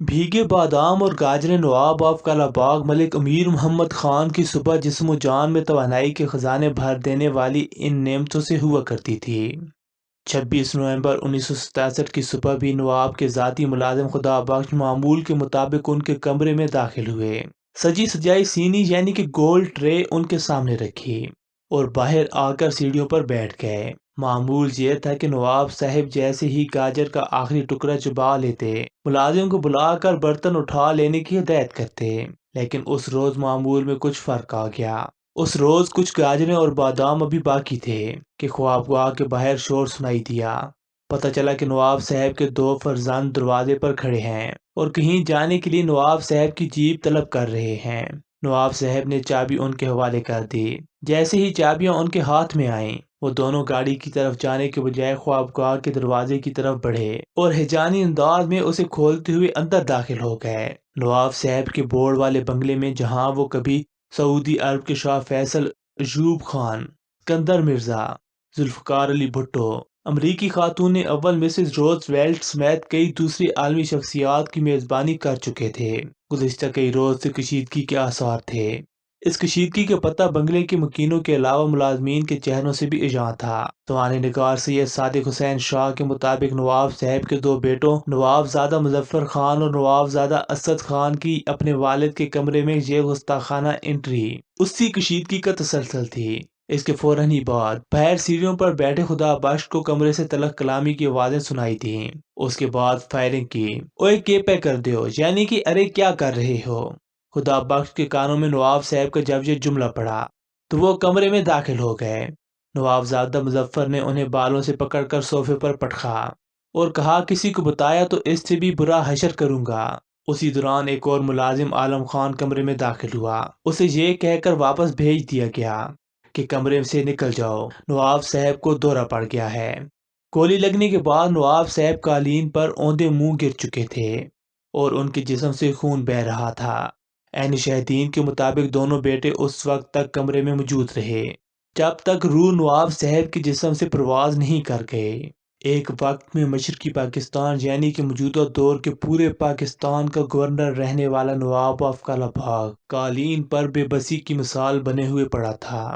भीगे बादाम और गाजरें नवाब ऑफ कालाबाग मलिक अमीर मोहम्मद खान की सुबह जिस्म जान में तवानाई के खजाने भर देने वाली इन नेमतों से हुआ करती थी। 26 नवंबर 1967 की सुबह भी नवाब के ज़ाती मुलाजिम खुदा बख्श मामूल के मुताबिक उनके कमरे में दाखिल हुए। सजी सजाई सीनी यानी कि गोल्ड ट्रे उनके सामने रखी और बाहर आकर सीढ़ियों पर बैठ गए। मामूल ये था कि नवाब साहब जैसे ही गाजर का आखिरी टुकड़ा चबा लेते, मुलाजिम को बुलाकर बर्तन उठा लेने की हिदायत करते। लेकिन उस रोज मामूल में कुछ फर्क आ गया। उस रोज कुछ गाजरें और बादाम अभी बाकी थे कि ख्वाबगाह के बाहर शोर सुनाई दिया। पता चला कि नवाब साहब के दो फर्जंद दरवाजे पर खड़े हैं और कहीं जाने के लिए नवाब साहब की जीप तलब कर रहे हैं। नवाब साहब ने चाबी उनके हवाले कर दी। जैसे ही चाबियां उनके हाथ में आईं, वो दोनों गाड़ी की तरफ जाने के बजाय ख्वाबगाह के दरवाजे की तरफ बढ़े और हिजानी अंदाज में उसे खोलते हुए अंदर दाखिल हो गए। नवाब साहब के बोर्ड वाले बंगले में, जहां वो कभी सऊदी अरब के शाह फैसल, अयूब खान, सिकंदर मिर्जा, जुल्फकार अली भुट्टो, अमरीकी खातून अव्वल मिसेस रोज वेल्ट समेत कई दूसरी आलमी शख्सियात की मेजबानी कर चुके थे। गुज़िश्ता कई रोज से कशीदगी के आसार थे। इस कशीदगी का पता बंगले के मकीनों के अलावा मुलाजमीन के चेहरों से भी इजां था। सवाने निगार सैयद सादिक हुसैन शाह के मुताबिक नवाब साहब के दो बेटों नवाबजादा मुजफ्फर खान और नवाबजादा असद खान की अपने वालिद के कमरे में ये गुस्ताखाना एंट्री उसी कशीदगी का तसलसल थी। इसके फौरन ही बाद बाहर सीढ़ियों पर बैठे खुदा बख्श को कमरे से तलख कलामी की आवाजें सुनाई दी। उसके बाद फायरिंग की। ओए के पे कर दो, यानी कि अरे क्या कर रहे हो। खुदा बख्श के कानों में नवाब साहब का जब ये जुमला पड़ा तो वो कमरे में दाखिल हो गए। नवाबजादा मुजफ्फर ने उन्हें बालों से पकड़कर सोफे पर पटका और कहा, किसी को बताया तो इससे भी बुरा हशर करूंगा। उसी दौरान एक और मुलाजिम आलम खान कमरे में दाखिल हुआ। उसे ये कहकर वापस भेज दिया गया कि कमरे से निकल जाओ, नवाब साहब को दौरा पड़ गया है। गोली लगने के बाद नवाब साहब कालीन पर औंधे मुंह गिर चुके थे और उनके जिस्म से खून बह रहा था। ऐन शहीदीन के मुताबिक दोनों बेटे उस वक्त तक कमरे में मौजूद रहे जब तक रूह नवाब साहब के जिस्म से परवाज नहीं कर गए। एक वक्त में मशरकी पाकिस्तान यानी कि मौजूदा दौर के पूरे पाकिस्तान का गवर्नर रहने वाला नवाब ऑफ कालाबाग कालीन पर बेबसी की मिसाल बने हुए पड़ा था।